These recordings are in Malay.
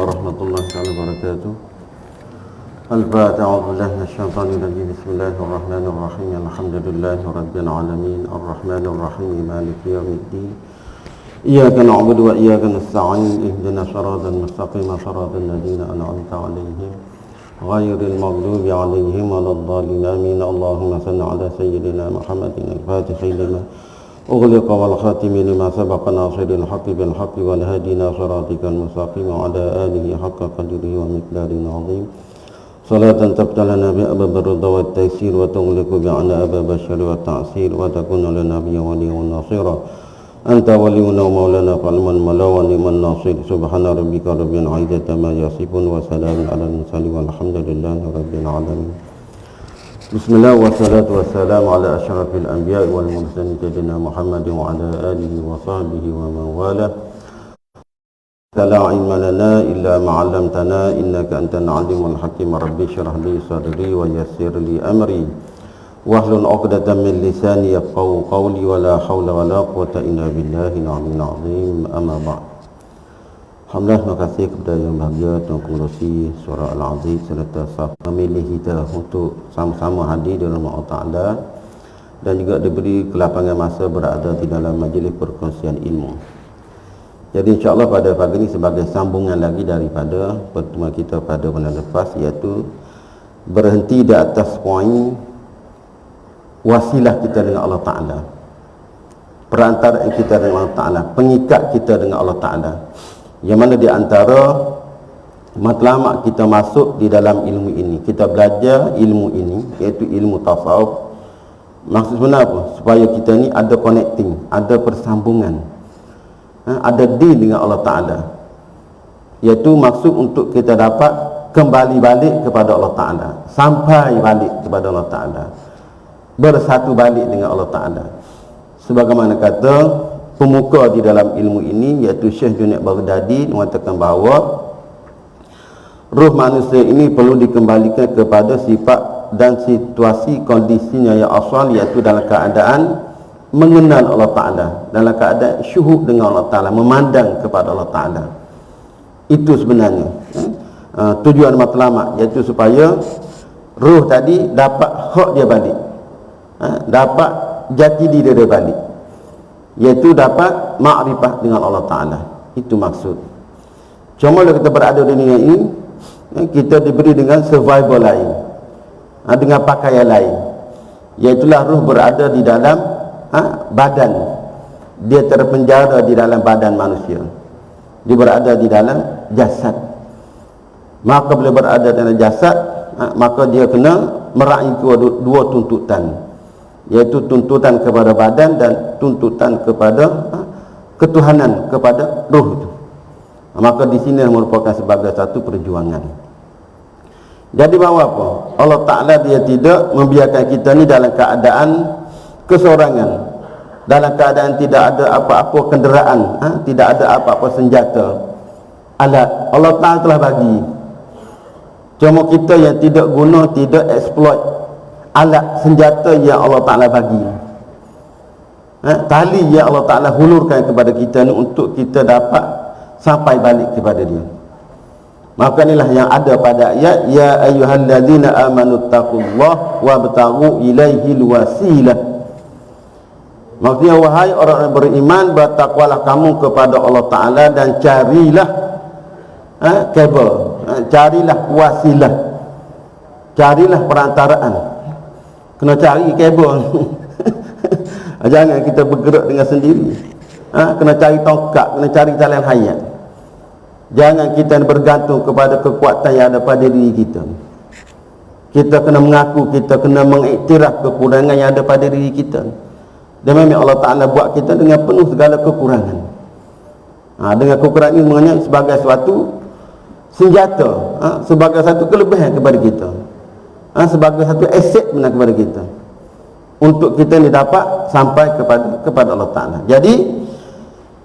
warahmatullahi wabarakatuh. Al-Fatiha. A'udzubillahi minasyaitonir rajim. Bismillahirrahmanirrahim. Alhamdulillahi rabbil alamin. Arrahmanir rahim. Maliki yaumiddin. Iyyaka na'budu wa iyyaka nasta'in. Ihdinas siratal mustaqim. Siratal ladzina an'amta 'alaihim ghairil maghdubi 'alaihim waladdallin. Amin. Allahumma shalli 'ala sayyidina Muhammadin al-Fatihil lima أغلق والخاتم لما سبق ناصر الحق بالحق والهادي صراطك المستقيم وعلى آله حق قدره ومقدار عظيم صلاة تفتح لنا بأبواب الرضا والتيسير وتغلق بعنا أبواب الشر والتعسير وتكون لنا بها وليا ونصيرا أنت ولينا ومولانا فنعم المولى ونعم الناصر سبحان ربك رب العزة عما يصفون وسلام على المرسلين والحمد لله رب العالمين. Bismillah wassalatu wassalamu ala asyrafil anbiya wal mursalin sayyidina Muhammad wa ala alihi wa sahbihi wa man wala. La ilma lana illa ma 'allamtana innaka antal alimul hakim. Rabbi shrah li sadri wa yassir li amri wahlul 'uqdatam min lisani yafqahu qawli wa la haula wa la quwwata illa billahi al-'aliyyil 'azim. Amma ba'd. Alhamdulillah, terima kasih kepada yang bahagia Tuan Pengerusi Surah Al-Aziz serta memilih kita untuk sama-sama hadir di rumah Allah Ta'ala dan juga diberi kelapangan masa berada di dalam majlis perkongsian ilmu. Jadi insyaAllah pada pagi ini sebagai sambungan lagi daripada pertemuan kita pada bulan lepas, iaitu berhenti di atas poin wasilah kita dengan Allah Ta'ala, perantaraan kita dengan Allah Ta'ala, pengikat kita dengan Allah Ta'ala, yang mana di antara matlamat kita masuk di dalam ilmu ini, kita belajar ilmu ini, iaitu ilmu tasawuf. Maksud sebenarnya apa? Supaya kita ni ada connecting, ada persambungan, ada deal dengan Allah Ta'ala, iaitu maksud untuk kita dapat kembali balik kepada Allah Ta'ala, sampai balik kepada Allah Ta'ala, bersatu balik dengan Allah Ta'ala. Sebagaimana kata pemuka di dalam ilmu ini, iaitu Syekh Junaid Baghdadi, mengatakan bahawa ruh manusia ini perlu dikembalikan kepada sifat dan situasi kondisinya yang asal, iaitu dalam keadaan mengenal Allah Ta'ala, dalam keadaan syuhud dengan Allah Ta'ala, memandang kepada Allah Ta'ala. Itu sebenarnya tujuan matlamat, iaitu supaya ruh tadi dapat hak dia balik, dapat jati diri dia balik, iaitu dapat makrifah dengan Allah Ta'ala. Itu maksud. Cuma kalau kita berada di dunia ini, kita diberi dengan survival lain, dengan pakaian lain, iaitulah ruh berada di dalam badan. Dia terpenjara di dalam badan manusia, dia berada di dalam jasad. Maka bila berada dalam jasad, maka dia kena meraih dua tuntutan, iaitu tuntutan kepada badan dan tuntutan kepada ketuhanan, kepada ruh itu. Maka di sini merupakan sebagai satu perjuangan. Jadi bahawa apa? Allah Ta'ala dia tidak membiarkan kita ni dalam keadaan kesorangan, dalam keadaan tidak ada apa-apa kenderaan, tidak ada apa-apa senjata, alat. Allah Ta'ala telah bagi, cuma kita yang tidak guna, tidak exploit alat senjata yang Allah Ta'ala bagi, tali yang Allah Ta'ala hulurkan kepada kita ni untuk kita dapat sampai balik kepada dia. Maka inilah yang ada pada ayat ya ayyuhalladzina amanu taqullaha wabtaghu ilaihil wasilah. Maksudnya wahai orang-orang beriman, bertakwalah kamu kepada Allah Ta'ala dan carilah kabel, carilah wasilah, carilah perantaraan. Kena cari kabel. Jangan kita bergerak dengan sendiri. Kena cari tongkat, kena cari jalan hayat. Jangan kita bergantung kepada kekuatan yang ada pada diri kita. Kita kena mengaku, kita kena mengiktiraf kekurangan yang ada pada diri kita. Dan memang Allah Ta'ala buat kita dengan penuh segala kekurangan. Dengan kekurangan ini mengenai sebagai suatu senjata, sebagai satu kelebihan kepada kita, sebagai satu aset benar kepada kita, untuk kita ni dapat sampai kepada Allah Ta'ala. Jadi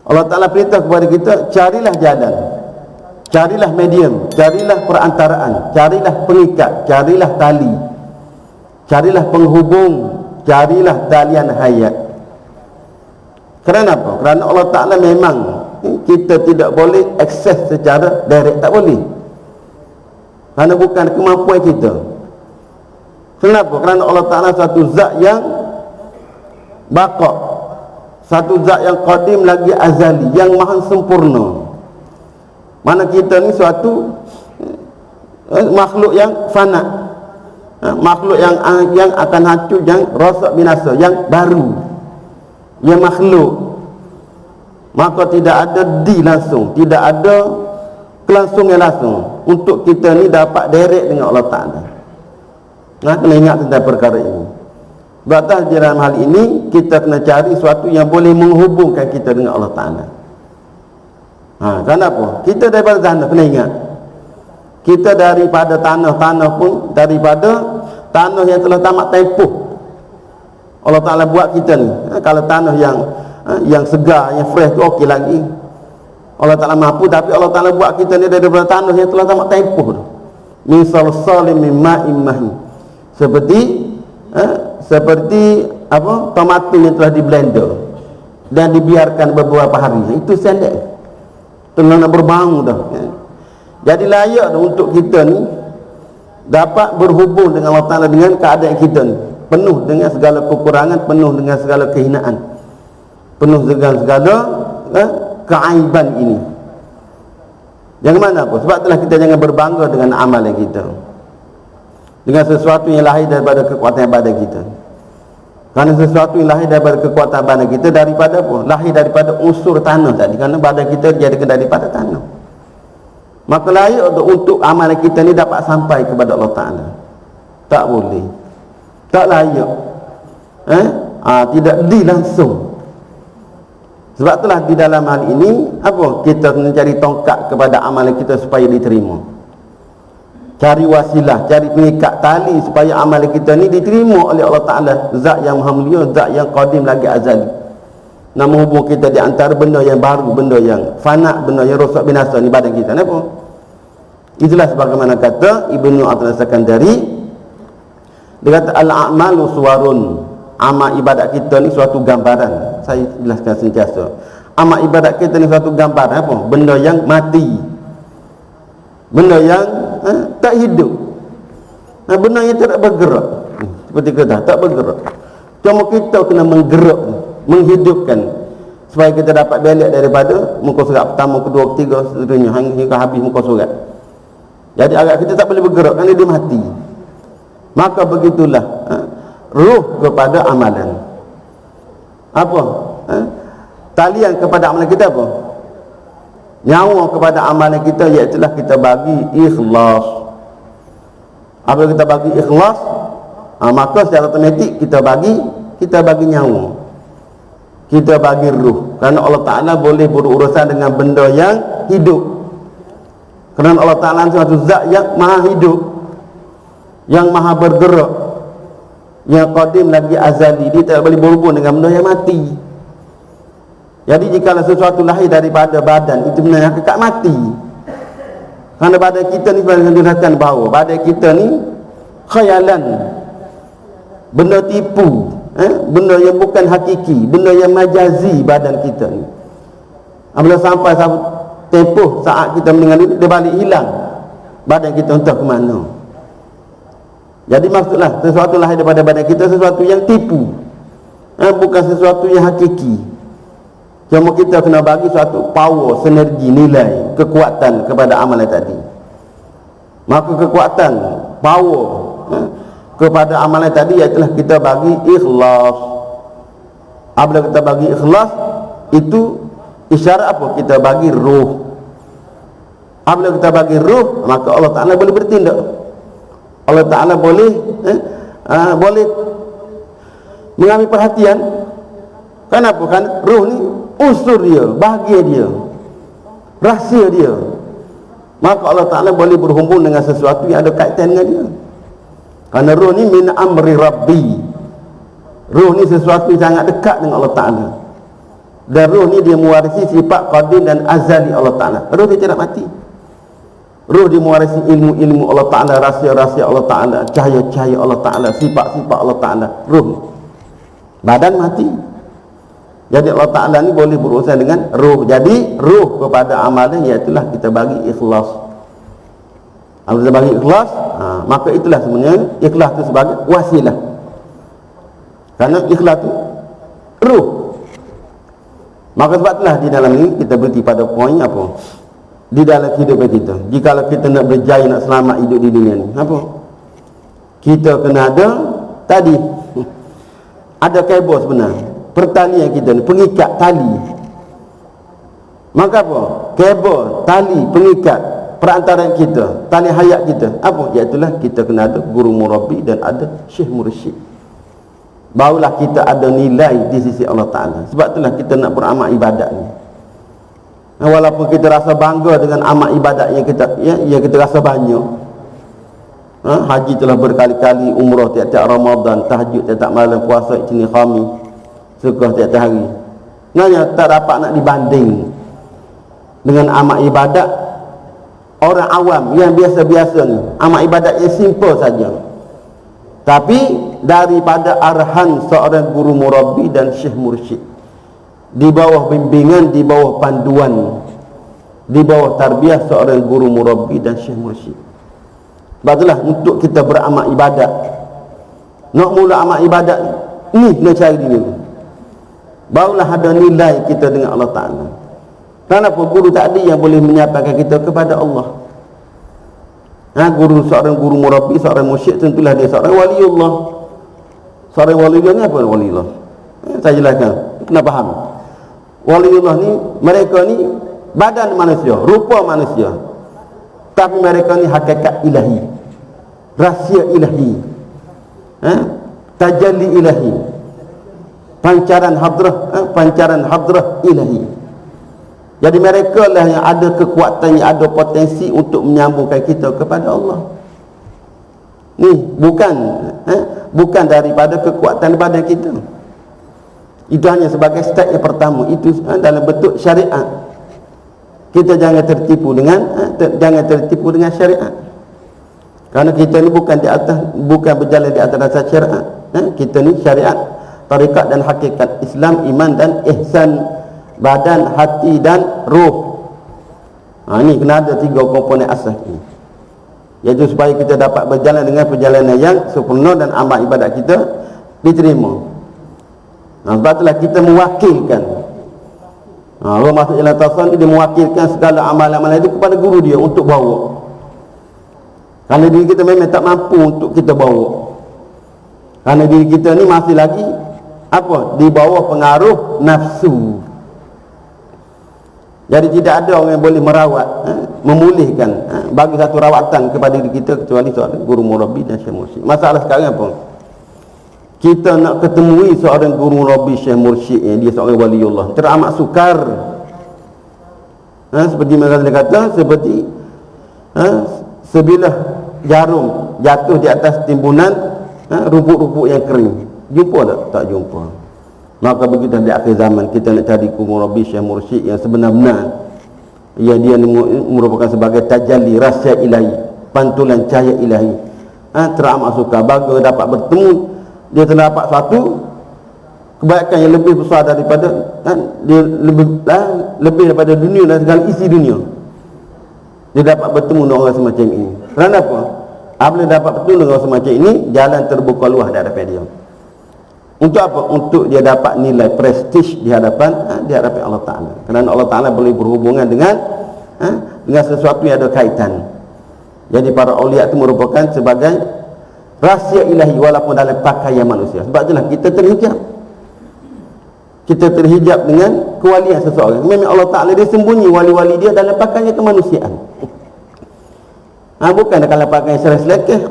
Allah Ta'ala perintah kepada kita, carilah jalan, carilah medium, carilah perantaraan, carilah pengikat, carilah tali, carilah penghubung, carilah talian hayat. Kerana apa? Kerana Allah Ta'ala memang kita tidak boleh akses secara direct, tak boleh, kerana bukan kemampuan kita. Kenapa? Kerana Allah Ta'ala satu zat yang baqa, satu zat yang qadim lagi azali, yang maha sempurna. Mana kita ni suatu makhluk yang fana, makhluk yang akan hancur, yang rosak binasa, yang baru, yang makhluk. Maka tidak ada langsung, tidak ada kelangsungan langsung untuk kita ni dapat direct dengan Allah Ta'ala. Kena ingat tentang perkara ini. Sebab dalam hal ini kita kena cari sesuatu yang boleh menghubungkan kita dengan Allah Ta'ala. Kenapa? Kita daripada tanah, kena ingat, kita daripada tanah pun, daripada tanah yang telah tamat tempoh. Allah Ta'ala buat kita ni, kalau tanah yang segar, yang fresh tu okey lagi, Allah Ta'ala mampu. Tapi Allah Ta'ala buat kita ni daripada tanah yang telah tamat tempoh tu. Min salsalin min ma'in mahin, seperti tomato yang telah di blender dan dibiarkan beberapa hari, itu sendek, telah nak berbau dah. Jadi layak dah untuk kita ni dapat berhubung dengan Allah Ta'ala, dengan keadaan kita ni penuh dengan segala kekurangan, penuh dengan segala kehinaan, penuh dengan segala keaiban ini. Yang mana apa? Sebab itulah kita jangan berbangga dengan amalan kita, dengan sesuatu yang lahir daripada kekuatan badan kita. Kerana sesuatu yang lahir daripada kekuatan badan kita daripada apa? Lahir daripada unsur tanah tadi. Kerana badan kita dijadikan daripada tanah. Maka layak untuk amalan kita ni dapat sampai kepada Allah Ta'ala. Tak boleh, tak layak, tidak langsung. Sebab itulah di dalam hal ini kita mencari tongkat kepada amalan kita supaya diterima. Cari wasilah, cari pengikat tali supaya amalan kita ni diterima oleh Allah Ta'ala, zat yang maha mulia, zat yang qadim lagi azali. Nak menghubung kita di antara benda yang baru, benda yang fana, benda yang rosak binasa ni badan kita. Kenapa? Itulah sebagaimana kata Ibnu Athaillah Sakandari, dia kata al-a'malu suwarun, amal ibadat kita ni suatu gambaran. Saya jelaskan sentiasa, amal ibadat kita ni suatu gambaran apa? Benda yang mati, benda yang tak hidup, benda yang tidak bergerak. Seperti kata tak bergerak, cuma kita kena menggerak, menghidupkan, supaya kita dapat balik daripada muka surat pertama, kedua, ketiga, seterusnya hingga habis muka surat. Jadi agak kita tak boleh bergerak kerana dia mati. Maka begitulah ruh kepada amalan. Apa? Talian kepada amalan kita apa? Nyawa kepada amalan kita, iaitu kita bagi ikhlas. Apabila kita bagi ikhlas, maka secara otomatik kita bagi nyawa, kita bagi ruh. Kerana Allah Ta'ala boleh berurusan dengan benda yang hidup. Kerana Allah Ta'ala suatu zat yang maha hidup, yang maha bergerak, yang qadim lagi azali. Dia tak boleh berhubung dengan benda yang mati. Jadi jika sesuatu lahir daripada badan, itu benda yang kekal mati. Kerana badan kita ni sebenarnya dirasakan bahawa badan kita ni khayalan, benda tipu, benda yang bukan hakiki, benda yang majazi badan kita ni. Apabila sampai tempoh saat kita meninggal ini, dia balik hilang badan kita, entah ke mana. Jadi maksudlah sesuatu lahir daripada badan kita, sesuatu yang tipu, bukan sesuatu yang hakiki. Cuma kita kena bagi suatu power, sinergi, nilai, kekuatan kepada amalan tadi. Maka kekuatan, power kepada amalan tadi ialah kita bagi ikhlas. Apabila kita bagi ikhlas, itu isyarat apa? Kita bagi ruh. Apabila kita bagi ruh, maka Allah Ta'ala boleh bertindak. Allah Ta'ala boleh mengambil perhatian. Kenapa? Kan ruh ni unsur dia, bahagia dia, rahsia dia. Maka Allah Ta'ala boleh berhubung dengan sesuatu yang ada kaitan dengan dia. Kerana ruh ni min amri Rabbi. Ruh ni sesuatu yang sangat dekat dengan Allah Ta'ala. Dan ruh ni dia mewarisi sifat qadim dan azali Allah Ta'ala. Ruh dia tidak mati. Ruh dia mewarisi ilmu-ilmu Allah Ta'ala, rahsia-rahsia Allah Ta'ala, cahaya-cahaya Allah Ta'ala, sifat-sifat Allah Ta'ala. Ruh. Badan mati. Jadi Allah Ta'ala ni boleh berurusan dengan ruh. Jadi ruh kepada amalan iaitulah kita bagi ikhlas. Kalau kita bagi ikhlas, maka itulah sebenarnya ikhlas tu sebagai wasilah. Karena ikhlas tu ruh. Maka sebab itulah di dalam ini kita berhenti pada poin apa? Di dalam kehidupan kita, jikalau kita nak berjaya, nak selamat hidup di dunia ni, apa? Kita kena ada tadi ada kabel sebenarnya, pertalian kita ni, pengikat tali. Maka apa? Kabel, tali, pengikat perantaraan kita, tali hayat kita, apa? Iaitulah kita kena ada guru murabbi dan ada syekh mursyid. Barulah kita ada nilai di sisi Allah Ta'ala. Sebab itulah kita nak beramal ibadat ni. Walaupun kita rasa bangga dengan amal ibadat yang kita rasa banyak. Haji telah berkali-kali, umrah tiap-tiap Ramadan, tahajud tiap-tiap malam, puasa Isnin Khamis, sedekah tiap-tiap hari. Sebenarnya tak dapat nak dibanding dengan amal ibadat orang awam yang biasa-biasa ni. Amal ibadat yang simple saja. Tapi daripada arahan seorang guru murabbi dan syekh mursyid, di bawah bimbingan, di bawah panduan, di bawah tarbiyah seorang guru murabbi dan syekh mursyid. Sebab itulah untuk kita beramal ibadat, nak mula amal ibadat ni kena cari dulu, barulah ada nilai kita dengan Allah Ta'ala. Kenapa? Guru tak ada yang boleh menyampaikan kita kepada Allah. Guru, seorang guru murabbi, seorang mursyid, tentulah dia seorang waliullah. Seorang waliullah ni apa waliullah? Saya jelaskan, kena faham. Waliullah ni, mereka ni badan manusia, rupa manusia, tapi mereka ni hakikat ilahi, rahsia ilahi, tajalli ilahi, pancaran hadrah ilahi. Jadi mereka lah yang ada kekuatan, yang ada potensi untuk menyambungkan kita kepada Allah. Ni bukan daripada kekuatan badan kita. Itu hanya sebagai step yang pertama. Itu dalam bentuk syariat. Kita jangan tertipu dengan syariat. Kerana kita ni bukan berjalan di atas dasar syariat. Kita ni syariat, tarekat dan hakikat, Islam, iman dan ihsan, badan, hati dan ruh. Ini kena ada 3 komponen asas ini, iaitu supaya kita dapat berjalan dengan perjalanan yang sempurna dan amal ibadat kita diterima. Sebab itulah kita mewakilkan. Orang masuk jalan tasawuf ni, dia mewakilkan segala amalan-amalan itu kepada guru dia untuk bawa. Kerana diri kita memang tak mampu untuk kita bawa. Kerana diri kita ni masih lagi di bawah pengaruh nafsu. Jadi tidak ada orang yang boleh merawat, memulihkan, bagi satu rawatan kepada diri kita kecuali seorang guru murabbi dan syekh mursyid. Masalah sekarang apa? Kita nak ketemui seorang guru murabbi syekh mursyid yang dia seorang waliullah, teramat sukar. Seperti mereka kata, seperti sebilah jarum jatuh di atas timbunan rumput-rumput yang kering. Jumpa tak? Tak jumpa. Maka begitu di akhir zaman kita nak cari guru murabbi syekh mursyid yang sebenar-benar, dia merupakan sebagai tajalli rahsia ilahi, pantulan cahaya ilahi. Teramat suka bagi dapat bertemu, dia terdapat suatu kebaikan yang lebih besar daripada dia lebih daripada dunia dan segala isi dunia. Dia dapat bertemu dengan orang semacam ini. Kerana apa? Apabila dapat bertemu dengan orang semacam ini, jalan terbuka luas di hadapan dia. Untuk apa? Untuk dia dapat nilai prestige di hadapan Allah Ta'ala. Kerana Allah Ta'ala boleh berhubungan dengan sesuatu yang ada kaitan. Jadi para awliya itu merupakan sebagai rahsia ilahi walaupun dalam pakaian manusia. Sebab itulah kita terhijab. Kita terhijab dengan kewalian seseorang. Memang Allah Ta'ala dia sembunyi wali-wali dia dalam pakaian kemanusiaan. Bukan dalam pakaian selekeh.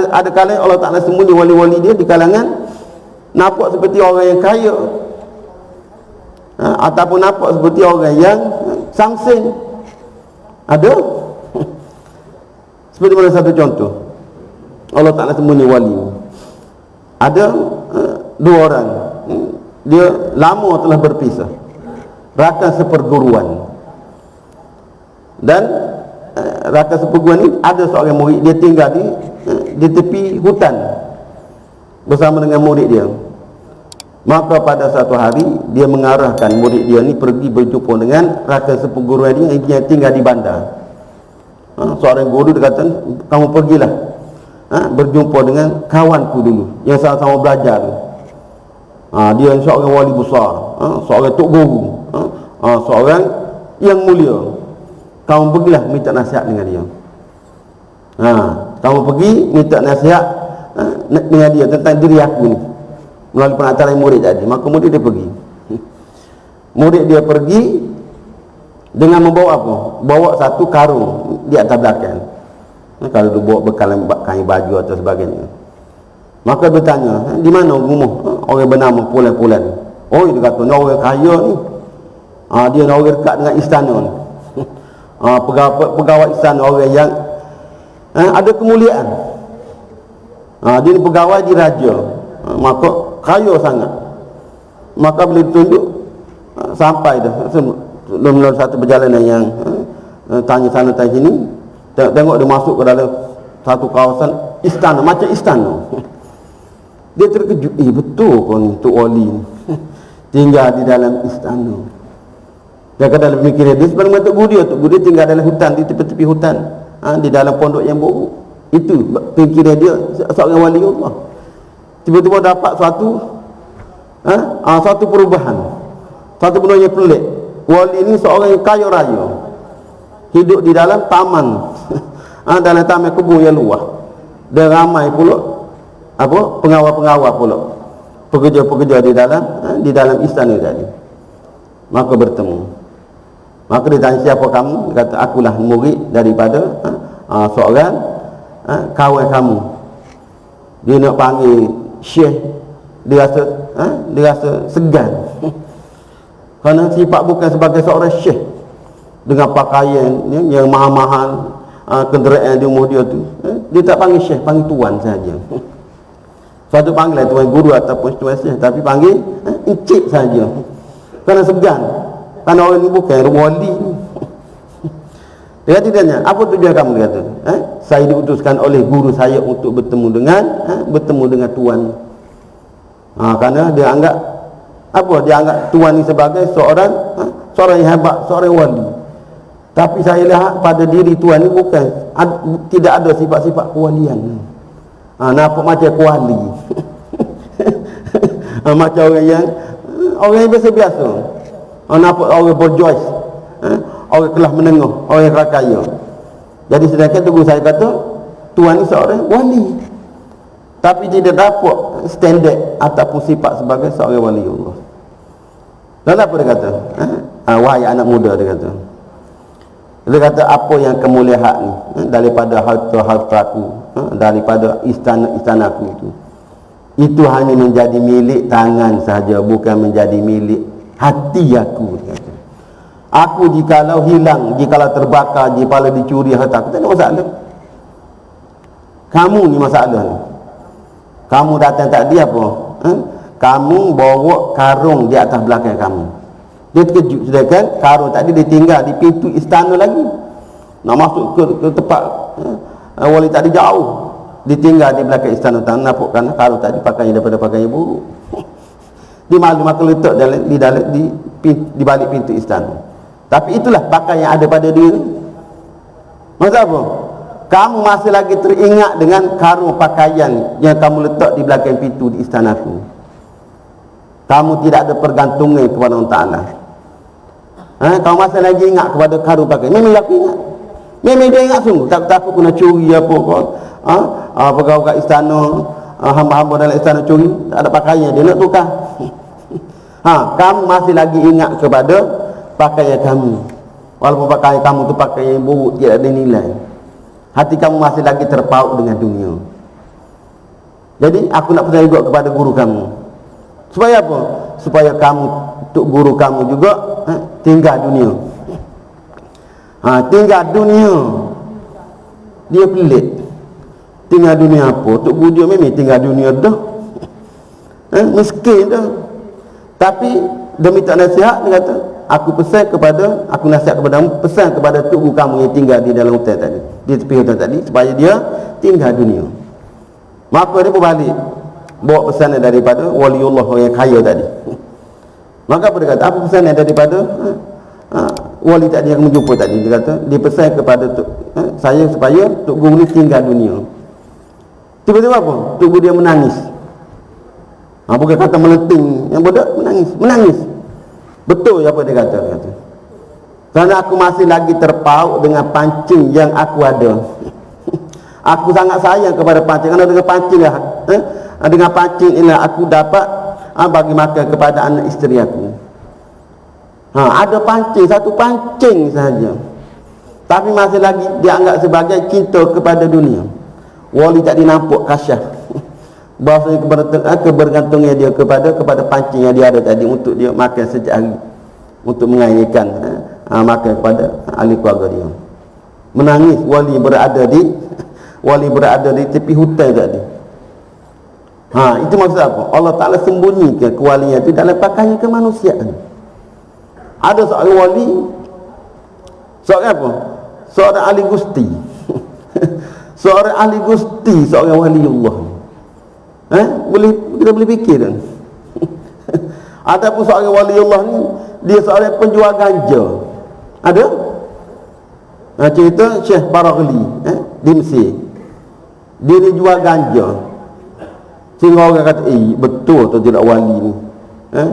Ada kalanya Allah Ta'ala sembunyi wali-wali dia di kalangan nampak seperti orang yang kaya, ataupun nampak seperti orang yang samsen. Ada seperti mana satu contoh, Allah Ta'ala sembunyi wali. Ada 2 orang, dia lama telah berpisah, rakan seperguruan, dan rakan seperguruan ni ada seorang murid dia tinggal di tepi hutan bersama dengan murid dia. Maka pada satu hari dia mengarahkan murid dia ni pergi berjumpa dengan rakan seperguruan dia yang tinggal di bandar. Seorang guru dia kata, kamu pergilah berjumpa dengan kawanku dulu yang sama-sama belajar. Dia seorang wali besar, seorang tok guru, seorang yang mulia. Kamu pergilah minta nasihat dengan dia. Kamu pergi minta nasihat dengan dia tentang diri aku ni melalui pengantaran murid tadi. Maka murid dia pergi. Murid dia pergi dengan membawa apa? Bawa satu karung di atas belakang. Kalau dia bawa bekal kain baju atau sebagainya. Maka dia tanya, di mana rumah orang bernama Pulan-Pulan? Oh, dia kata, ni orang kaya ni. Dia orang dekat dengan istana ni. Pegawai istana, orang yang ada kemuliaan. Dia ni pegawai di raja. Maka kaya sangat. Maka bila ditunjuk sampai dah melalui satu perjalanan yang tanya sana tanya sini, tengok dia masuk ke dalam satu kawasan istana, macam istana. Dia terkejut, betul kau ni Tok Wali ni tinggal di dalam istana. Dia kata dalam pemikiran dia sebenarnya Tok Guru dia tinggal dalam hutan, di tepi-tepi hutan, di dalam pondok yang buruk. Itu pemikiran dia seorang wali Allah. Tiba-tiba dapat suatu perubahan, satu benda yang pelik. Wali ini seorang yang kaya raya, hidup di dalam taman dalam taman kebun yang luas, dan ramai pula pengawal-pengawal pula, pekerja-pekerja di dalam istana tadi. Maka bertemu. Maka dia tanya, siapa kamu? Dia kata, akulah murid daripada seorang kawan kamu. Dia nak panggil Syekh, dia rasa segan. Kerana sifat bukan sebagai seorang syekh dengan pakaian yang mahal-mahal, kenderaan di umur dia tu. Dia tak panggil syekh, panggil tuan saja. Suatu panggilan tuan guru ataupun tuan syekh, tapi panggil encik saja. Kerana segan. Kerana orang ni bukan wali. Dia tanya, apa tujuan kamu? Dia kata, saya diutuskan oleh guru saya untuk bertemu dengan tuan. Kerana dia anggap dia anggap tuan ni sebagai seorang yang hebat, seorang wali. Tapi saya lihat pada diri tuan ni tidak ada sifat-sifat kewalian. Nampak macam kuali. Macam orang yang biasa-biasa. Nampak orang berjois, orang kelas menengah, orang yang kaya. Jadi sedangkan tu saya kata tuan ni seorang wali, tapi tidak dapat standard ataupun sifat sebagai seorang wali Allah. Lalu apa dia kata? Wahai anak muda, dia kata apa yang kamu lihat ni daripada harta-hartaku, daripada istana-istanaku itu hanya menjadi milik tangan sahaja, bukan menjadi milik hati aku. Dia kata, aku jikalau hilang, jikalau terbakar, jikalau dicuri harta aku, tak ada masalah. Kamu ni masalah ni. Kamu datang tadi apa? Kamu bawa karung di atas belakang kamu. Dia terkejut, sedangkan karung tadi dia tinggal di pintu istana lagi. Nak masuk ke tempat wali tadi jauh. Ditinggal di belakang istana. Tak nampak kerana karung tadi pakaian daripada pakaian buruk. Dia malu, maka letak di balik pintu istana. Tapi itulah pakaian yang ada pada dia. Maksud apa? Kamu masih lagi teringat dengan karung pakaian yang kamu letak di belakang pintu di istanaku. Kamu tidak ada pergantungan kepada Allah Ta'ala. Kamu masih lagi ingat kepada karung pakaian. Memang aku ingat. Memang dia ingat sungguh. Takut kena curi apa pun. Pegawai istana, hamba-hamba dalam istana curi, tak ada pakaian, dia nak tukar. Kamu masih lagi ingat kepada pakaian kamu. Walaupun pakaian kamu tu pakaian yang buruk, tidak ada nilai. Hati kamu masih lagi terpaut dengan dunia. Jadi aku nak pesan juga kepada guru kamu. Supaya apa? Supaya kamu, untuk guru kamu juga tinggal dunia. Tinggal dunia. Dia pelik. Tinggal dunia apa? Untuk guru dia memang tinggal dunia dah. Miskin dah. Tapi dia minta nasihat, dia kata, aku nasihat kepadamu, pesan kepada tok guru kamu yang tinggal di dalam hutan tadi, di tepi hutan tadi, supaya dia tinggal dunia. Maka dia berbalik. bawa pesanan daripada waliullah yang kaya tadi. Maka apa dia kata? Apa pesanan daripada wali tadi yang menjumpa tadi? Dia kata, dia pesan kepada saya supaya Tok Guru ni tinggal dunia. Tiba-tiba apa? Tok Guru dia menangis. Bukan kata meleting, yang budak menangis. Betul apa dia kata? Dia kata, kerana aku masih lagi terpaut dengan pancing yang aku ada. Aku sangat sayang kepada pancing. Kerana dengan pancing lah, dengan pancing inilah aku dapat bagi makan kepada anak isteri aku. Ada pancing, satu pancing sahaja, tapi masih lagi dianggap sebagai cinta kepada dunia. Wali tak dinampak kasyaf bahasanya kebergantungan dia kepada pancing yang dia ada tadi untuk dia makan setiap hari, untuk mengairkan makan kepada ahli keluarga dia. Menangis wali berada di tepi hutan tadi. Itu maksud apa? Allah Ta'ala sembunyikan kewalian itu dalam pakaian kemanusiaan. Ada seorang wali, seorang apa? Seorang ahli gusti. Seorang ahli gusti, seorang waliullah. Kita boleh fikir kan? Ataupun seorang waliullah ni, dia seorang penjual ganja. Ada? Cerita Syekh Baraghli di Mesir. Dia jual ganja. Sehingga orang kata, betul tu tidak wali ni.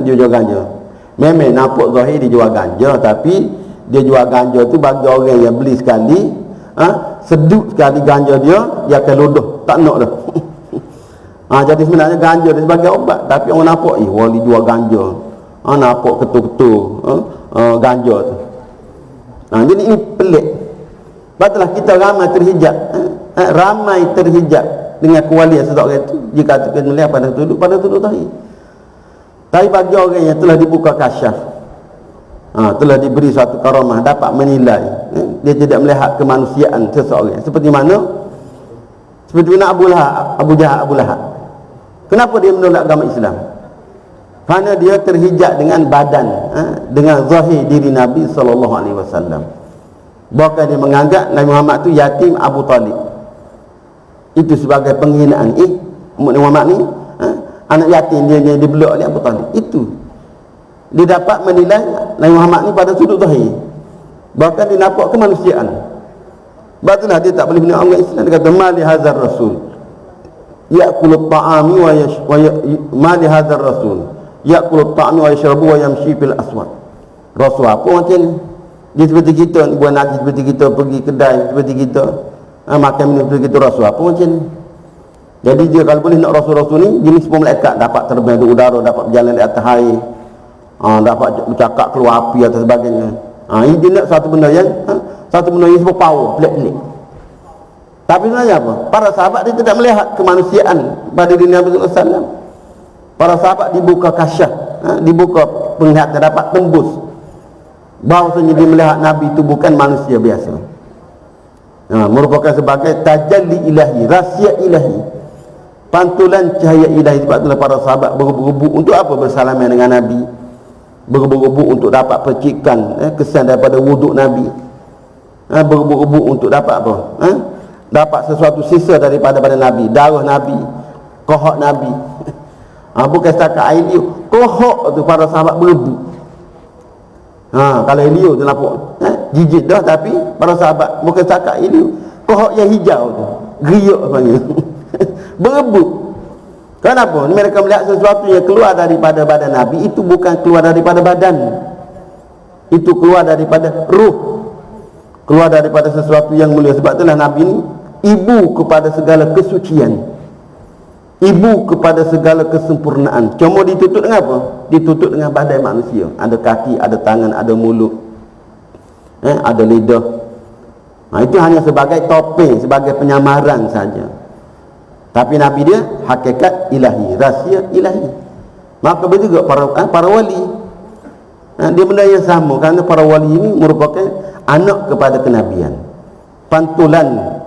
Dia jual ganja. Memang nampak zahir dia jual ganja, tapi dia jual ganja tu bagi orang yang beli sekali, sedut sekali ganja dia akan lodoh, tak nak dah. Jadi sebenarnya ganja dia sebagai obat, tapi orang nampak, wali jual ganja. Nampak ketul-ketul ganja tu. Jadi ini pelik. Betulah kita ramai terhijab dengan kewalian seseorang itu jika kita melihat pada tuduh tadi. Tapi bagi orang yang telah dibuka kasyaf, telah diberi suatu karamah, dapat menilai, dia tidak melihat kemanusiaan seseorang. Seperti mana Abu Lahab. Kenapa dia menolak agama Islam? Kerana dia terhijab dengan badan, dengan zahir diri Nabi SAW. Bahkan dia menganggap Nabi Muhammad itu yatim Abu Talib. Itu sebagai penghinaan. Nabi Muhammad ni anak yatim, dia dibelok oleh Abu Talib. Itu dia dapat menilai Nabi Muhammad ni pada sudut zahir, bahkan dia nampak kemanusiaan. Batulah dia tak boleh menilai orang Islam. Dia kata, mali hazar rasul ya'kulu ta'ami mali hazar rasul ya'kulu ta'ami wa yashrabu wa yamshi fil aswaq. Rasul apa macam ni? Dia seperti kita, buat nasi seperti kita, pergi kedai seperti kita, makan minum seperti kita. Rasul apa macam ni? Jadi dia kalau boleh nak rasul-rasul ni jenis malaikat, dapat terbang di udara, dapat berjalan di atas air, dapat bercakap keluar api atau sebagainya. Ini dia nak satu benda yang super power, pelik-pelik. Tapi sebenarnya apa? Para sahabat dia tidak melihat kemanusiaan pada diri Nabi SAW. Para sahabat dibuka kasyaf, dibuka penglihatan, dapat tembus bahawasanya dia melihat Nabi itu bukan manusia biasa, merupakan sebagai tajalli ilahi, rahsia ilahi, pantulan cahaya ilahi. Sebab itulah para sahabat bergebu-gebu untuk apa? Bersalaman dengan Nabi, bergebu-gebu untuk dapat percikan kesan daripada wuduk Nabi, bergebu-gebu untuk dapat apa? Dapat sesuatu sisa daripada badan Nabi, darah Nabi, kohok Nabi. Bukan setakat air liur, kohok tu para sahabat bergebu. Kalau liur tu nampak jijik dah, tapi para sahabat bukan setakat liur, kohok yang hijau tu, geriuk panggil. Berebut. Kenapa? Mereka melihat sesuatu yang keluar daripada badan Nabi itu bukan keluar daripada badan, itu keluar daripada ruh, keluar daripada sesuatu yang mulia. Sebab itulah Nabi ni ibu kepada segala kesucian, ibu kepada segala kesempurnaan. Cuma ditutup dengan apa? Ditutup dengan badan manusia. Ada kaki, ada tangan, ada mulut, ada lidah. Itu hanya sebagai topeng, sebagai penyamaran saja. Tapi Nabi dia hakikat ilahi, rahsia ilahi. Maka begitu juga para wali. Dia benda yang sama, kerana para wali ini merupakan anak kepada kenabian, pantulan,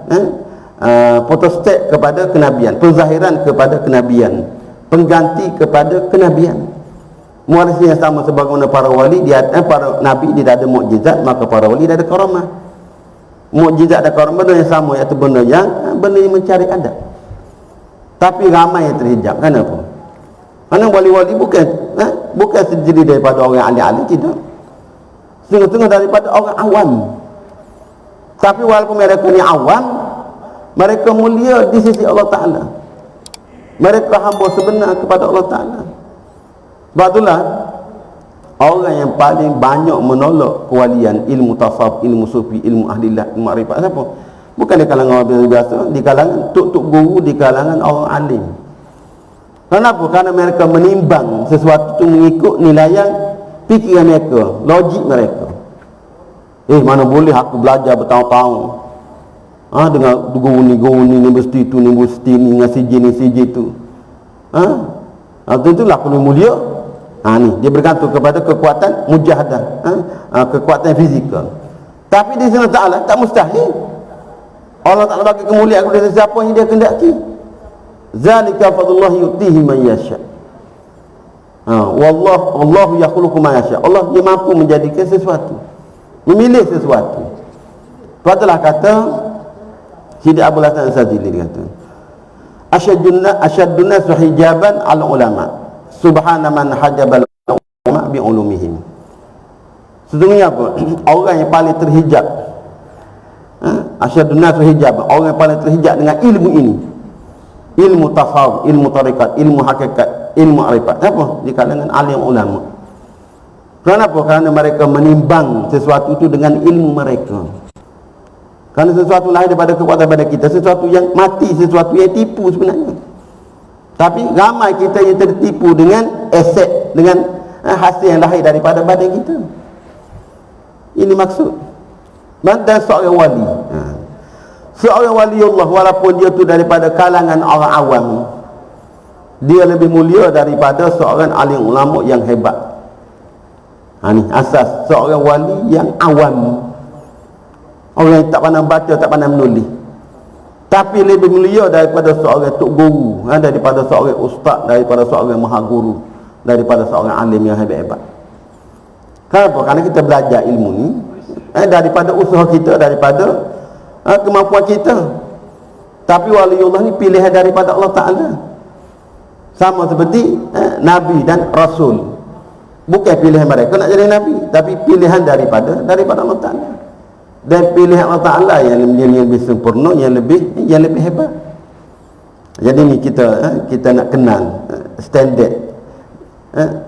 potostat kepada kenabian, penzahiran kepada kenabian, pengganti kepada kenabian. Muaris yang sama sebagaimana para wali, para nabi dia ada mukjizat, maka para wali dia ada karamah. Mukjizat dan karamah benda yang sama, iaitu benda yang mencari adab. Tapi ramai yang terhijab. Kenapa? Kerana wali-wali bukan sendiri daripada orang alim-alim, tidak. Setengah-setengah daripada orang awam. Tapi walaupun mereka ni awam, mereka mulia di sisi Allah Ta'ala. Mereka hamba sebenar kepada Allah Ta'ala. Sebab itulah orang yang paling banyak menolak kewalian, ilmu tasawuf, ilmu sufi, ilmu ahlillah, ilmu ma'rifat, siapa? Bukan di kalangan orang biasa, di kalangan tuk-tuk guru, di kalangan orang alim. Kenapa? Kerana mereka menimbang sesuatu itu mengikut nilaian fikiran mereka, logik mereka. Mana boleh aku belajar bertahun-tahun dengan guru ni, universiti tu, universiti ni, dengan CJ tu. Tentulah perlu mulia. Ni dia bergantung kepada kekuatan mujahadah, kekuatan fizikal. Tapi di sini Ta'ala tak mustahil. Allah Ta'ala bagi kemuliaan kepada siapa yang dia kehendaki. Zalika fadlullah yu'tihi man yasha. Wallahu yakhluqu ma yasha. Allah dia mampu menjadikan sesuatu, memilih sesuatu. Padalah kata Sidi Abdul Hasan Al-Sadzili, dia kata asyaddun nas hijaban al ulama subhana man hajabal ulama bi ulumihim. Sesungguhnya apa? Orang yang paling terhijab, asyaddun nas hijaban, orang yang paling terhijab dengan ilmu ini, ilmu tasawuf, ilmu tarikat, ilmu hakikat, ilmu ma'rifat. Apa? Di kalangan alim ulama. Kenapa? Kerana mereka menimbang sesuatu itu dengan ilmu mereka. Kerana sesuatu lain daripada kekuatan pada kita, sesuatu yang mati, sesuatu yang tipu sebenarnya. Tapi ramai kita yang tertipu dengan aset, dengan hasil yang lahir daripada badan kita. Ini maksud. Dan seorang wali, seorang wali Allah, walaupun dia tu daripada kalangan orang awam, dia lebih mulia daripada seorang alim ulama yang hebat. Ni asas seorang wali yang awam, orang yang tak pandai baca, tak pandai menulis, tapi lebih mulia daripada seorang tok guru, daripada seorang ustaz, daripada seorang maha guru, daripada seorang alim yang hebat-hebat. Kenapa? Kerana kita belajar ilmu ni daripada usaha kita, daripada kemampuan kita. Tapi waliullah ni pilihan daripada Allah Ta'ala. Sama seperti Nabi dan Rasul. Bukan pilihan mereka nak jadi Nabi, tapi pilihan daripada Allah Ta'ala. Dan pilihan Allah Ta'ala yang lebih sempurna, yang lebih hebat. Jadi ni kita nak kenal standard,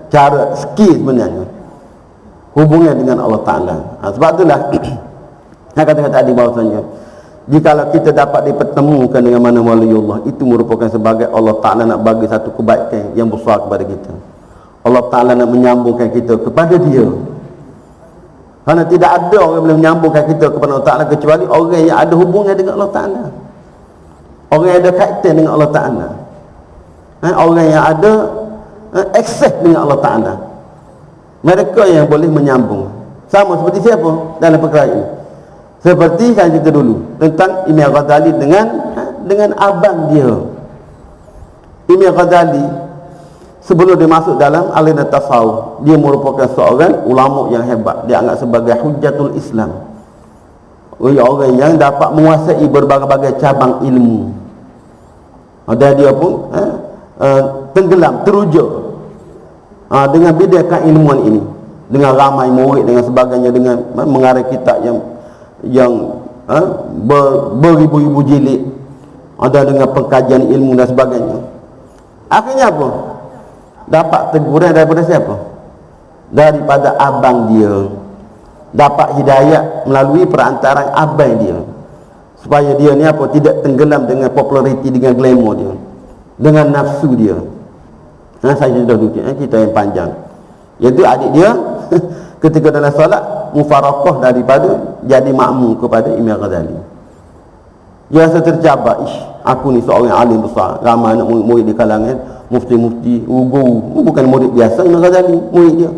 cara, skill sebenarnya hubungan dengan Allah Ta'ala. Sebab itulah saya katakan tadi bahawasanya jikalau kita dapat dipertemukan dengan mana waliullah, itu merupakan sebagai Allah Ta'ala nak bagi satu kebaikan yang besar kepada kita. Allah Ta'ala nak menyambungkan kita kepada dia. Kerana tidak ada orang yang boleh menyambungkan kita kepada Allah Ta'ala kecuali orang yang ada hubungan dengan Allah Ta'ala, orang yang ada kaitan dengan Allah Ta'ala, orang yang ada akses dengan Allah Ta'ala. Mereka yang boleh menyambung. Sama seperti siapa dalam perkara ini? Seperti saya cerita dulu tentang Imam Ghazali dengan abang dia. Imam Ghazali sebelum dia masuk dalam aliran tasawuf, dia merupakan seorang ulama yang hebat. Dia anggap sebagai hujjatul Islam, orang yang dapat menguasai berbagai-bagai cabang ilmu. Dan dia pun tenggelam, teruja dengan bidakan ilmuan ini, dengan ramai murid, dengan sebagainya, dengan mengarang kitab yang beribu-ribu jilid, ada dengan pengkajian ilmu dan sebagainya. Akhirnya apa? Dapat teguran daripada siapa? Daripada abang dia. Dapat hidayah melalui perantaraan abang dia, supaya dia ni apa? Tidak tenggelam dengan populariti, dengan glamour dia, dengan nafsu dia. Saya sudah dukit cerita yang panjang, iaitu adik dia ketika dalam solat mufarakah daripada jadi makmum kepada Imam Ghazali. Dia rasa tercabar, aku ni seorang alim besar, ramai anak murid di kalangan mufti-mufti, guru, bukan murid biasa. Imam Ghazali murid dia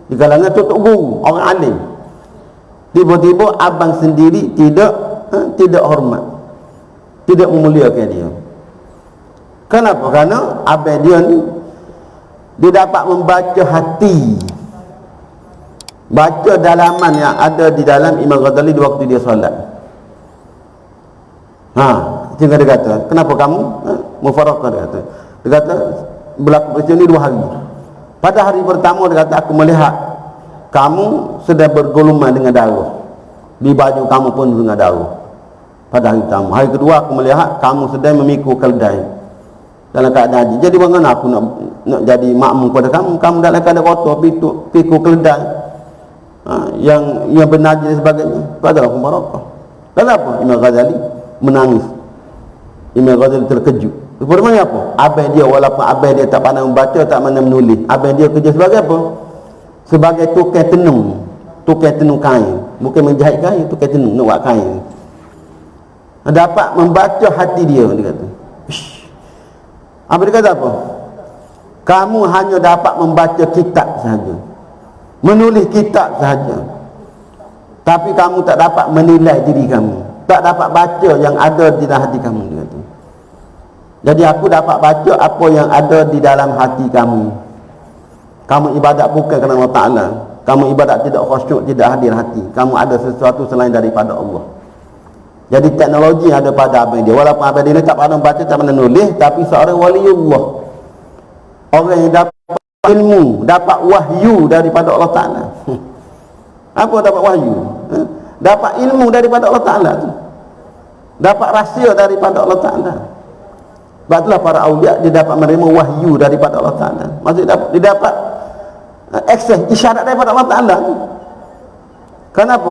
di kalangan tok guru, orang alim. Tiba-tiba abang sendiri tidak hormat, tidak memuliakan dia. Kenapa? Kerana abang dia ni, dia dapat membaca hati, baca dalaman yang ada di dalam Imam Ghazali di waktu dia solat. Sehingga dia kata, kenapa kamu mufaraqah dia kata berlaku peristiwa ni 2 hari. Pada hari pertama dia kata aku melihat kamu sedang berguluman dengan darah, di baju kamu pun dengan darah pada hari pertama. Hari kedua aku melihat kamu sedang memikul keledai dalam keadaan haji. Jadi bagaimana aku nak jadi makmum pada kamu dalam keadaan kotor, pikul keledai yang bernajis dan sebagainya. Pada aku mufaraqah. Kenapa? Imam Ghazali menangis. Imam Ghazali terkejut. Rupanya apa? Abang dia, walaupun abang dia tak pandai membaca, tak pandai menulis, abang dia kerja sebagai apa? Sebagai tukang tenung kain. Bukan menjahit kain, tukang tenung, nak buat kain. Dapat membaca hati dia kata. Apa dia kata apa? Kamu hanya dapat membaca kitab sahaja, menulis kitab sahaja, tapi kamu tak dapat menilai diri kamu, tak dapat baca yang ada di dalam hati kamu, dia kata. Jadi aku dapat baca apa yang ada di dalam hati kamu. Kamu ibadat bukan kerana Allah Ta'ala, kamu ibadat tidak khusyuk, tidak hadir hati, kamu ada sesuatu selain daripada Allah. Jadi teknologi ada pada abang dia, walaupun abang dia tak pandai baca, tak pandai nulis, tapi seorang waliullah, orang yang dapat ilmu, dapat wahyu daripada Allah Ta'ala. Apa dapat wahyu? Dapat ilmu daripada Allah Ta'ala tu, dapat rahsia daripada Allah Ta'ala. Sebab itulah para awliya dia dapat menerima wahyu daripada Allah Ta'ala. Maksudnya dia dapat akses isyarat daripada Allah Ta'ala. Kenapa?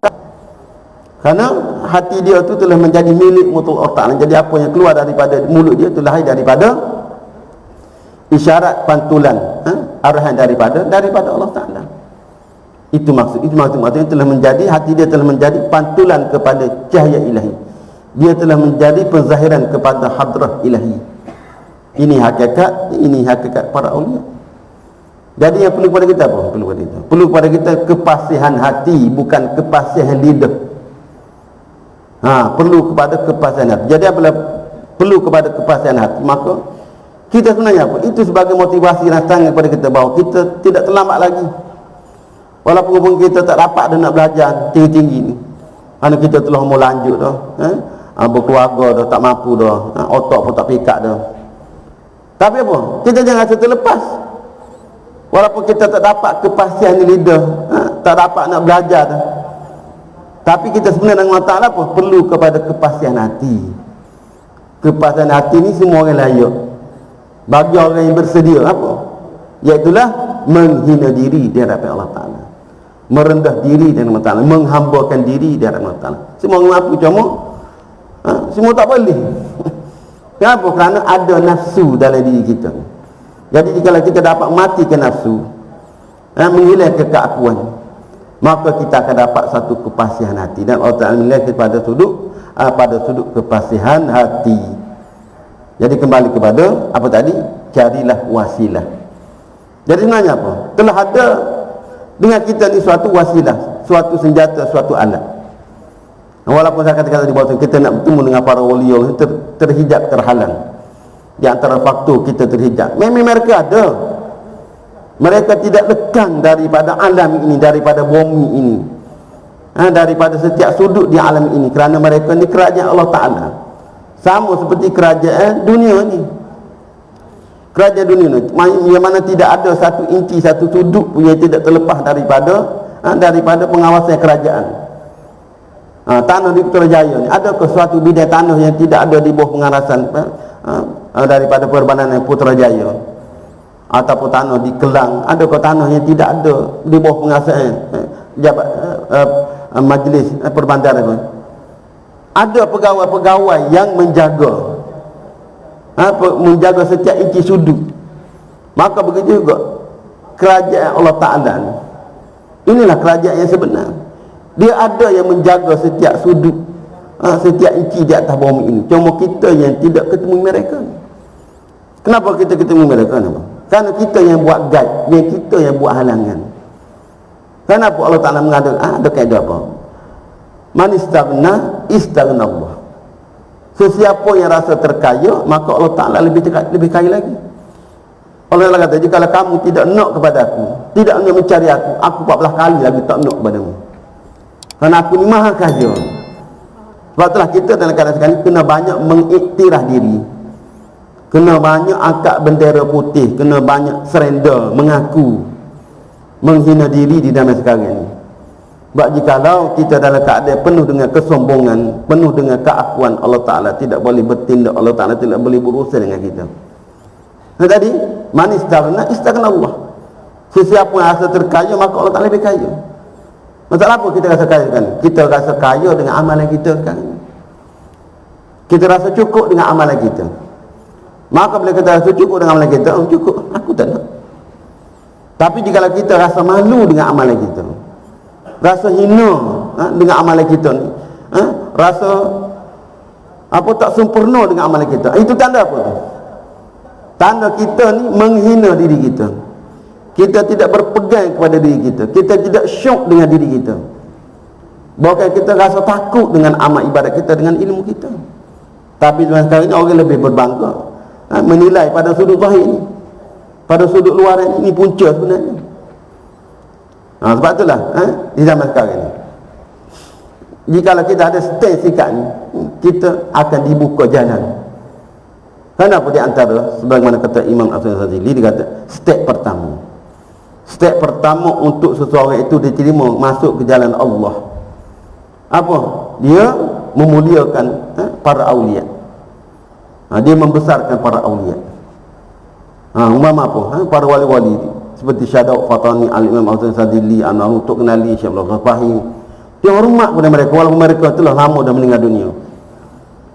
Kerana hati dia tu telah menjadi milik mutlak Allah Ta'ala. Jadi apa yang keluar daripada mulut dia tu lahir daripada isyarat pantulan, arahan daripada Allah Ta'ala. Itu maksudnya telah menjadi, hati dia telah menjadi pantulan kepada cahaya ilahi. Dia telah menjadi penzahiran kepada hadrah ilahi. Ini hakikat para awliya. Jadi yang perlu kepada kita apa? Perlu kepada kita kepasihan hati, bukan kepasihan lidah. Perlu kepada kepasihan hati. Jadi apabila perlu kepada kepasihan hati, maka kita sebenarnya apa? Itu sebagai motivasi datang kepada kita bahawa kita tidak terlambat lagi. Walaupun kita tak dapat dan nak belajar tinggi-tinggi ni, kerana kita telah mau lanjut dah, berkeluarga dah, tak mampu dah, otak pun tak pikat dah. Tapi apa? Kita jangan rasa terlepas. Walaupun kita tak dapat kepastian di lidah, tak dapat nak belajar dah, tapi kita sebenarnya dengan Allah Ta'ala apa? Perlu kepada kepastian hati. Kepastian hati ni semua orang layak. Bagi orang yang bersedia apa? Iaitulah menghina diri di hadapan Allah Ta'ala, merendah diri di hadapan Allah Ta'ala, menghambakan diri di hadapan Allah Ta'ala. Semua orang mampu, cuma semua tak boleh. Kenapa? Kerana ada nafsu dalam diri kita. Jadi jika kita dapat matikan nafsu, menghilangkan keakuan, maka kita akan dapat satu kepasihan hati. Dan Allah Ta'ala menilai pada sudut kepasihan hati. Jadi kembali kepada apa tadi? Carilah wasilah. Jadi sebenarnya apa? Telah ada dengan kita ni suatu wasilah, suatu senjata, suatu alat. Walaupun saya katakan di bawah kita nak bertemu dengan para wali Allah terhijab, terhalang. Di antara faktor kita terhijab, memang mereka ada. Mereka tidak lekang daripada alam ini, daripada bumi ini, daripada setiap sudut di alam ini, kerana mereka ni kerajaan Allah Ta'ala, sama seperti kerajaan dunia ni. Kerajaan dunia ni yang mana tidak ada satu inci, satu sudut pun yang tidak terlepas daripada pengawasan kerajaan. Tanah di Putrajaya ni, adakah suatu bidang tanah yang tidak ada di bawah pengawasan daripada Perbanan Putrajaya? Ataupun tanah di Kelang, adakah tanah yang tidak ada di bawah pengawasan majlis perbandaran? Ada pegawai-pegawai yang menjaga setiap inci sudut. Maka begitu juga kerajaan Allah Ta'ala ni, inilah kerajaan yang sebenar. Dia ada yang menjaga setiap sudut, setiap inci di atas bumi ini. Cuma kita yang tidak ketemu mereka. Kenapa kita ketemu mereka? Kerana kita yang buat guide, kita yang buat halangan. Kenapa Allah Ta'ala mengatakan ada kaedah apa? Man istaghna istaghna Allah. Sesiapa yang rasa terkaya, maka Allah Ta'ala lebih kaya lagi. Allah Ta'ala kata, jika kamu tidak nak kepada aku, tidak nak mencari aku 14 kali lagi tak nak kepadamu. Kerana aku ni maha kaya. Sebab itulah kita dalam keadaan sekarang kena banyak mengiktiraf diri, kena banyak angkat bendera putih, kena banyak surrender, mengaku, menghina diri di zaman sekarang ini. Sebab jikalau kita dalam keadaan penuh dengan kesombongan, penuh dengan keakuan, Allah Ta'ala tidak boleh bertindak, Allah Ta'ala tidak boleh berurusan dengan kita. Nah tadi, man istaghna istaghna Allah. Sesiapa yang rasa terkaya, maka Allah Ta'ala lebih kaya. Masalah apa kita rasa kaya kan? Kita rasa kaya dengan amalan kita kan? Kita rasa cukup dengan amalan kita. Maka bila kita rasa cukup dengan amalan kita, oh cukup, aku tak nak. Tapi jika kita rasa malu dengan amalan kita, rasa hina dengan amalan kita ni, rasa apa tak sempurna dengan amalan kita, itu tanda apa tu? Tanda kita ni menghina diri kita. Kita tidak berpegang kepada diri kita, kita tidak syok dengan diri kita, bahkan kita rasa takut dengan amal ibadat kita, dengan ilmu kita. Tapi zaman sekarang ini orang lebih berbangga, menilai pada sudut zahir ni, pada sudut luar ini punca sebenarnya. Sebab itulah di zaman sekarang ini, jikalau kita ada stand sikap ni, kita akan dibuka jalan. Kenapa di antara, sebagaimana kata Imam As-Sazili, dia kata step pertama untuk seseorang itu diterima masuk ke jalan Allah, apa? Dia memuliakan para awliya. Dia membesarkan para awliya. Umpama apa? Para wali-wali seperti Syadaq Fatani, Al-Imam Al-Sazili, untuk kenali Syekh Abdul Fahim. Dia hormat kepada mereka walaupun mereka telah lama dah meninggal dunia.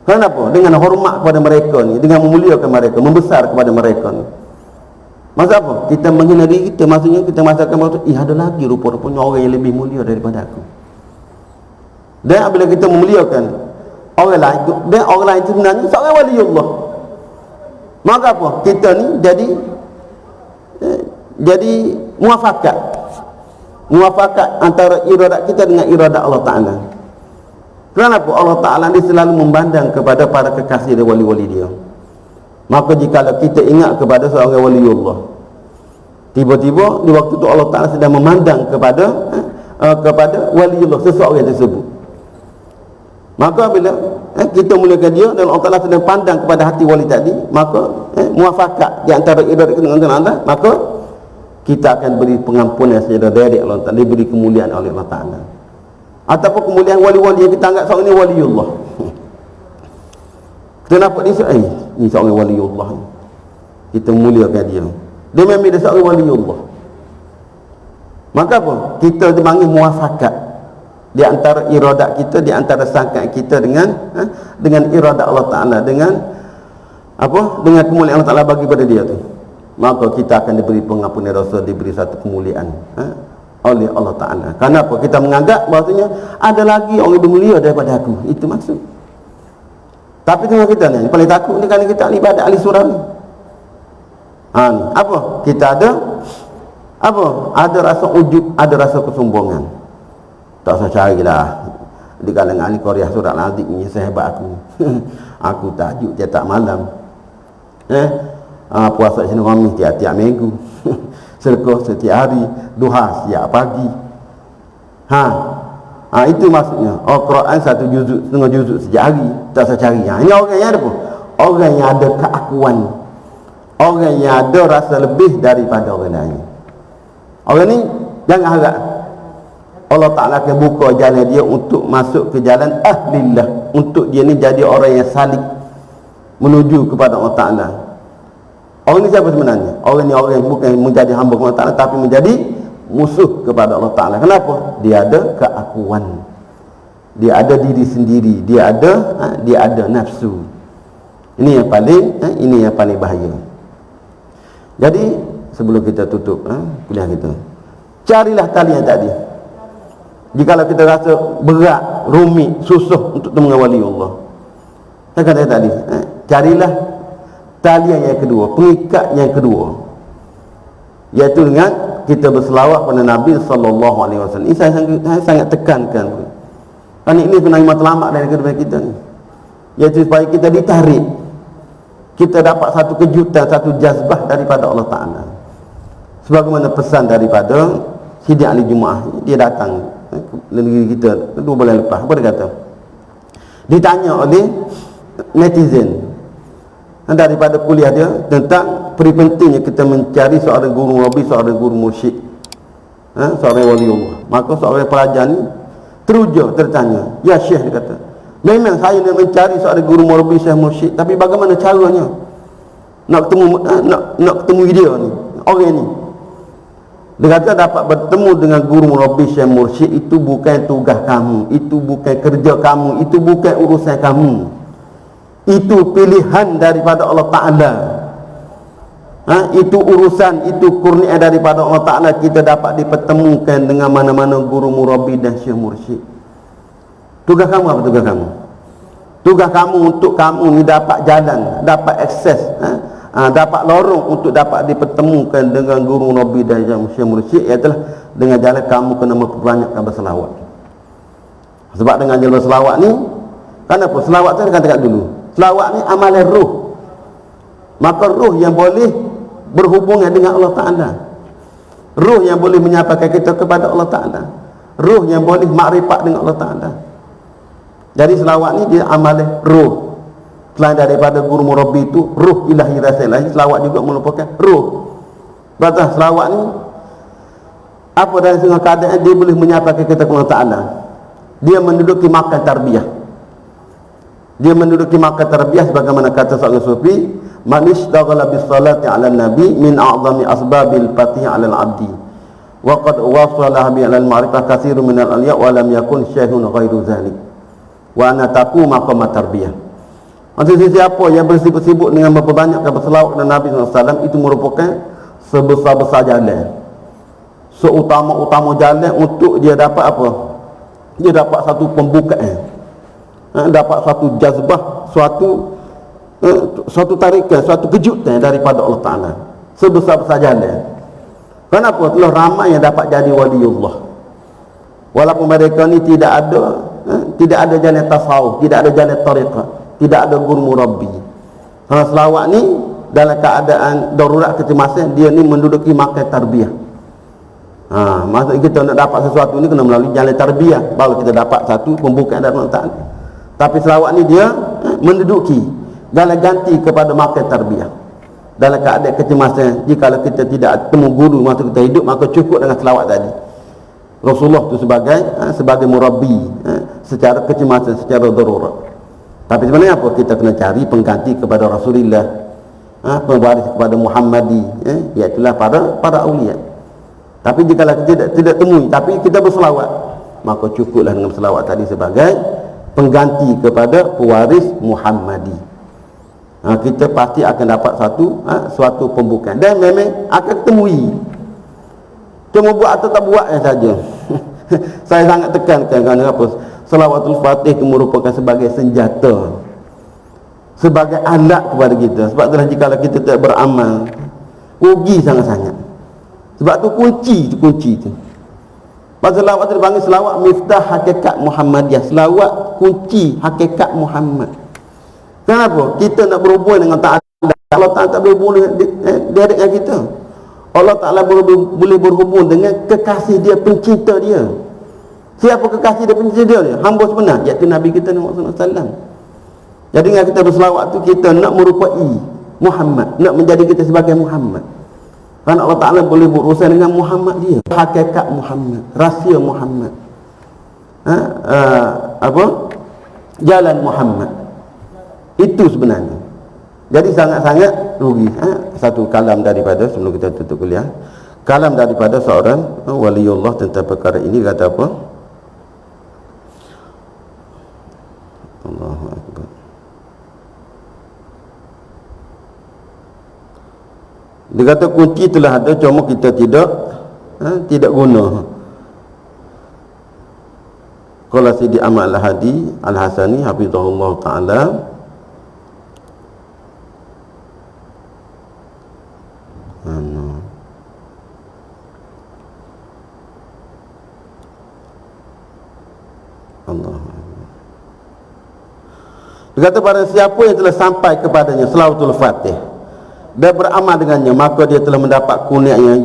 Kenapa? Dengan hormat kepada mereka ni, dengan memuliakan mereka, membesar kepada mereka ni. Maksud apa? Kita menghina diri kita, maksudnya kita masakan bahawa ada lagi rupa-rupanya orang yang lebih mulia daripada aku. Dan apabila kita memuliakan orang lain, dan orang lain itu sebenarnya seorang waliullah, maka apa? Kita ni jadi muafakat antara iradat kita dengan iradat Allah Ta'ala. Kenapa? Allah Ta'ala ni selalu memandang kepada para kekasih dan wali-wali dia. Maka jika kita ingat kepada seorang waliullah, tiba-tiba di waktu itu Allah Ta'ala sedang memandang kepada waliullah seseorang tersebut. Maka bila kita muliakan dia dan Allah Ta'ala sedang pandang kepada hati wali tadi, maka muafakat di antara iradat kita dengan Allah, maka kita akan beri pengampunan secara direct Allah Ta'ala, diberi kemuliaan oleh Allah Ta'ala. Ataupun kemuliaan wali-wali yang kita anggap seorang ini waliullah. Kita nampak dia ni seorang waliullah, kita muliakan dia, dia memang dia seorang waliullah. Maka apa? Kita dipanggil muafakat di antara iradat kita, di antara sangkaan kita dengan iradat Allah Ta'ala, dengan apa? Dengan kemuliaan Allah Ta'ala bagi pada dia tu. Maka kita akan diberi pengampunan dosa, diberi satu kemuliaan oleh Allah Ta'ala. Kenapa? Kita menganggap bahasanya ada lagi orang lebih mulia daripada aku. Itu maksud. Tapi tengok kita ni, paling takut ni kerana kita ibadat ahli surah ni. Apa? Kita ada apa? Ada rasa ujub, ada rasa kesombongan. Tak usah carilah di kalangan ahli Qaryah Surat Al-Aziz ni sehebat aku. Aku tajuk cetak malam. Puasa Isnin Khamis tiap-tiap minggu. Sedekah setiap hari, duha setiap pagi. Itu maksudnya. Quran satu juzuk, setengah juzuk setiap hari, tak usah cari. Ini orang yang ada apa? Orang yang ada keakuan, orang yang ada rasa lebih daripada orang lain. Orang ni jangan harap Allah Ta'ala akan buka jalan dia untuk masuk ke jalan ahlillah, untuk dia ni jadi orang yang salik menuju kepada Allah Ta'ala. Orang ni siapa sebenarnya? Orang ni orang yang bukan menjadi hamba Allah Ta'ala, tapi menjadi musuh kepada Allah Ta'ala. Kenapa? Dia ada keakuan, dia ada diri sendiri, dia ada nafsu. Ini yang paling bahaya. Jadi sebelum kita tutup kuliah kita, carilah talian tadi. Jikalau kita rasa berat, rumit, susah untuk temu dengan wali Allah, saya kata tadi, carilah talian yang kedua, pengikat yang kedua, iaitu dengan kita berselawat pada Nabi SAW. Ini saya sangat tekankan, kerana ini sebenarnya matlamat dari kehidupan kita ni, iaitu supaya kita ditarik, kita dapat satu kejutan, satu jazbah daripada Allah Ta'ala. Sebagaimana pesan daripada Sidi Ali Jumaah, dia datang negeri kita 2 bulan lepas. Apa dia kata? Ditanya oleh netizen, daripada kuliah dia tentang peri pentingnya kita mencari seorang guru Rabbi, seorang guru mursyid, seorang waliullah. Maka seorang pelajar ni teruja tertanya, ya Syekh, dia kata, memang saya nak mencari seorang guru Rabbi, Syekh mursyid, tapi bagaimana caranya nak ketemu dia ni, orang ni? Dia kata dapat bertemu dengan guru Rabbi, Syekh mursyid itu bukan tugas kamu, itu bukan kerja kamu, itu bukan urusan kamu. Itu pilihan daripada Allah Ta'ala. Itu urusan, itu kurnia daripada Allah Ta'ala. Kita dapat dipertemukan dengan mana-mana guru murabbi dan syekh mursyid. Tugas kamu apa tugas kamu? Tugas kamu untuk kamu ni dapat jalan, dapat akses, dapat lorong untuk dapat dipertemukan dengan guru murabbi dan syekh mursyid, iaitu dengan jalan kamu kena memperbanyakkan berselawat. Sebab dengan jalan berselawat ni, kenapa? Selawat tu kan dekat dulu. Selawat ni amalan ruh. Maka ruh yang boleh berhubungan dengan Allah Ta'ala, ruh yang boleh menyampaikan kita kepada Allah Ta'ala, ruh yang boleh makrifat dengan Allah Ta'ala. Jadi selawat ni dia amalan ruh. Selain daripada guru murabbi itu ruh ilahi rasa ilahi, selawat juga merupakan ruh. Berarti selawat ni apa dari segala keadaan dia boleh menyampaikan kita kepada Allah Ta'ala. Dia menduduki makan tarbiyah. Dia menduduki makan tarbiyah sebagaimana kata seorang sufi, man ishtaghala bis salati 'ala nabi min a'zami asbabil fatih 'ala al-'abdi wa qad wasala bi 'ala al-ma'rifah katsirun min al-awliya wa lam yakun syai'un ghairu zalik wa ana taqu maqam tarbiyah. Maksudnya siapa yang bersibuk-sibuk dengan memperbanyakkan berselawat kepada Nabi SAW, itu merupakan sebesar-besar jalan, seutama-utama jalan untuk dia dapat apa? Dia dapat satu pembukaan, dapat satu jazbah, suatu tarikan, suatu kejutan daripada Allah Ta'ala, sebesar-besar jalan. Kenapa? Telah ramai yang dapat jadi waliullah, walaupun mereka ni tidak ada jalan tasawuf, tidak ada jalan tariqah, tidak ada guru murabbi. Selawat ni dalam keadaan darurat kecemasan, dia ni menduduki makan tarbiyah. Maksudnya kita nak dapat sesuatu ni kena melalui jalan tarbiyah, baru kita dapat satu pembukaan dari Allah Ta'ala. Tapi selawat ni dia menduduki dalam ganti kepada makan tarbiyah. Dalam keadaan kecemasan, jika kita tidak temu guru masa kita hidup, maka cukup dengan selawat tadi. Rasulullah tu sebagai murabbi, secara kecemasan, secara darurat. Tapi sebenarnya apa? Kita kena cari pengganti kepada Rasulullah, pewaris kepada Muhammadi, iaitulah para awliya. Tapi jika kita tidak temui, tapi kita berselawat, maka cukuplah dengan selawat tadi sebagai pengganti kepada pewaris Muhammadi. Kita pasti akan dapat suatu pembukaan, dan memang akan temui. Cuma buat atau tak buat saja. Saya sangat tekankan kerana apa? Salawatul Fatih itu merupakan sebagai senjata, sebagai alat kepada kita. Sebab itulah jika kita tidak beramal, rugi sangat-sangat. Sebab tu kunci tu. Pasal selawat itu dipanggil selawat miftah hakikat Muhammadiyah, selawat kunci hakikat Muhammad. Kenapa? Kita nak berhubung dengan Ta'ala. Allah Ta'ala tak boleh berhubung dengan kita. Allah Ta'ala boleh berhubung dengan kekasih dia, pencinta dia. Siapa kekasih dia, pencinta dia? Hamba sebenar, iaitu Nabi kita Muhammad SAW. Jadi dengan kita berselawat tu, kita nak merupai Muhammad, nak menjadi kita sebagai Muhammad. Kerana Allah Ta'ala boleh berurusan dengan Muhammad dia, hakikat Muhammad, rahsia Muhammad, jalan Muhammad. Itu sebenarnya. Jadi sangat-sangat rugi. Satu kalam daripada, sebelum kita tutup kuliah, kalam daripada seorang waliullah tentang perkara ini, kata apa? Allahu Akbar. Dia kata kunci telah ada, cuma kita tidak guna. Qala Sidi Ahmad Al-Hadi Al-Hasani hafizahullah ta'ala, Allah. Dia kata pada siapa yang telah sampai kepadanya Salawatul Fatih dan beramal dengannya, maka dia telah mendapat kurnianya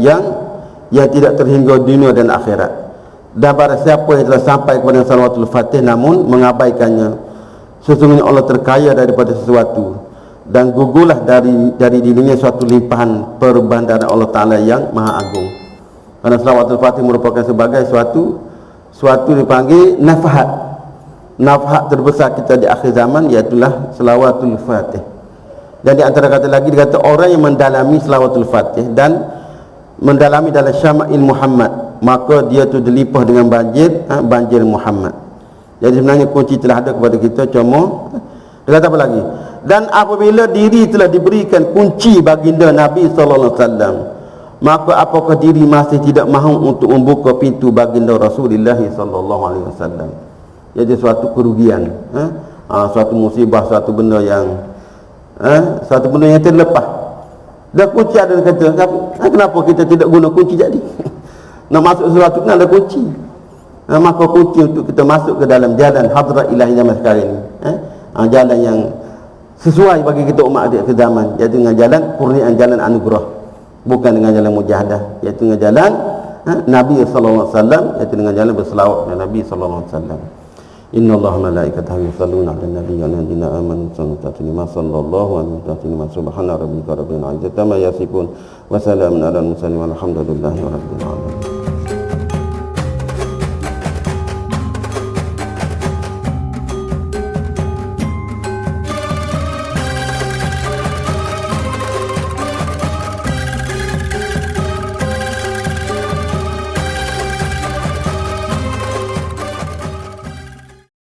yang tidak terhingga dunia dan akhirat. Dan pada siapa yang telah sampai kepada Salawatul Fatih namun mengabaikannya, sesungguhnya Allah terkaya daripada sesuatu dan gugurlah dari dirinya suatu limpahan perbandaran Allah Ta'ala yang maha agung. Karena salawatul fatih merupakan sebagai suatu dipanggil nafhat terbesar kita di akhir zaman, iaitulah salawatul fatih. Dan di antara kata lagi dikata orang yang mendalami salawatul fatih dan mendalami dalam syama'il Muhammad, maka dia tu dilipah dengan banjir Muhammad. Jadi sebenarnya kunci telah ada kepada kita, cuma dia kata apa lagi? Dan apabila diri telah diberikan kunci baginda Nabi sallallahu alaihi wasallam, maka apakah diri masih tidak mahu untuk membuka pintu baginda Rasulullah sallallahu alaihi wasallam? Jadi suatu kerugian, suatu musibah, suatu benda yang terlepas. Dah kunci ada, kata kenapa kita tidak guna kunci jadi? Nak masuk sesuatu kan ada kunci. Maka kunci untuk kita masuk ke dalam jalan hadrat ilahi zaman sekarang ini, jalan yang sesuai bagi kita umat di akhir zaman, iaitu dengan jalan kurniaan, jalan anugerah, bukan dengan jalan mujahadah, iaitu dengan jalan Nabi sallallahu alaihi wasallam, iaitu dengan jalan berselawat kepada Nabi sallallahu alaihi wasallam. Innallaha malaikatahu yusalluna 'alan nabiy ya ayyuhallazina amanu sallu sallallahu alaihi wa sallam subhana rabbika rabbil izzati amma yasifun wa salamun 'alal mursalin walhamdulillahi rabbil alamin.